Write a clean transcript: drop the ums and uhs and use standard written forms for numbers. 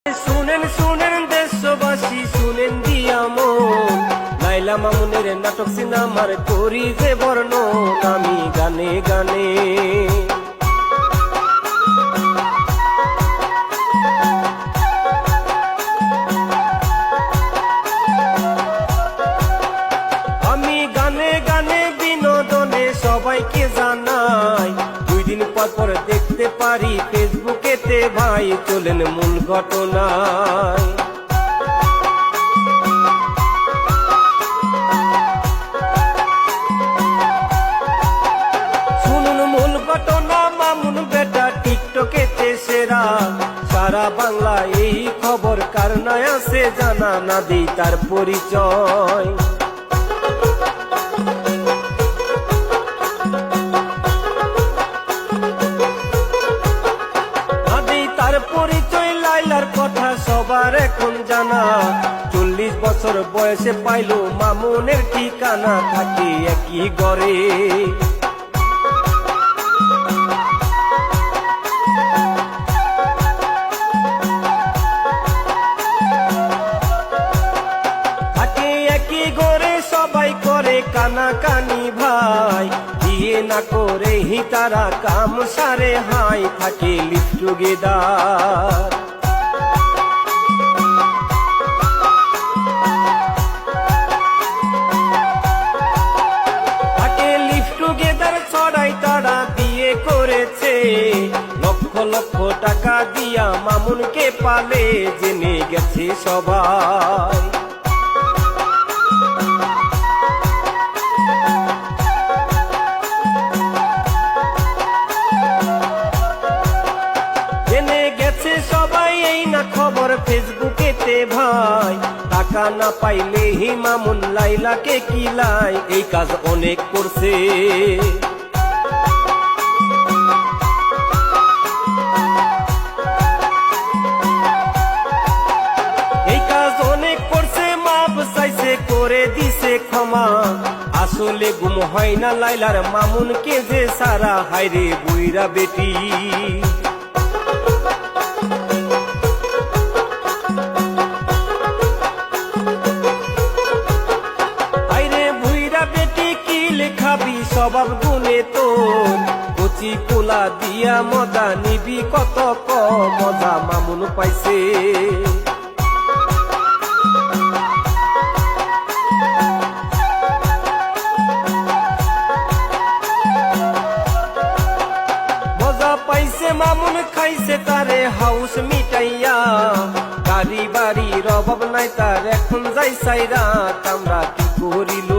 শুনেন শুনেন দেশবাসী শুনেন দিয়া মন, লাইলা মামুনের নাটক সিনেমার করি যে বর্ণন আমি গানে গানে। আমি গানে গানে বিনোদনে সবাইকে জানাই, 2 দিন পর পর দেখতে পারি ফেসবুকেতে ভাই। চলেন মূল ঘটনায়। শুনুন মূল ঘটনা, মামুন বেটা টিকটকেতে সেরা। সারা বাংলা এই খবর কার নাই আছে জানা, না দিই তার পরিচয়। তার পরিচয় লাইলার কথা সবার এখন জানা। 40 বছর বয়সে পাইলো মামুনের ঠিকানা, থাকে একই ঘরে। থাকে একই ঘরে, সবাই করে কানাকানি ভাই। বিয়ে না করে হি তারা কাম সারে হাই, থাকে লিভ টুগেদার। থাকে লিভ টুগেদার ছড়াই তারা বিয়ে করেছে। লক্ষ লক্ষ টাকা দিয়া মামুনকে পালে, জেনে গেছে সবাই। সবাই এই না খবর ফেসবুকেতে ভাই। টাকা না পাইলে হি মামুন লাইলাকে কিলাই, এই কাজ অনেক করছে। এই কাজ অনেক করছে, মাপ চাইছে করে দিছে ক্ষমা। আসলে গুম হয় না লাইলার মামুনকে যে সারা, হায়রে বুইরা বেটি। খাবি স্বভাব গুণে তোর, কচি পোলা দিয়া মজা নিবি কত মজা মামুন পাইছে। মজা পাইছে মামুন, খাইছে তারে হাউস মিটাইয়া। গাড়ি বাড়ির অভাব নাই তার, এখন যাই সাইরা আমরা কি করিল।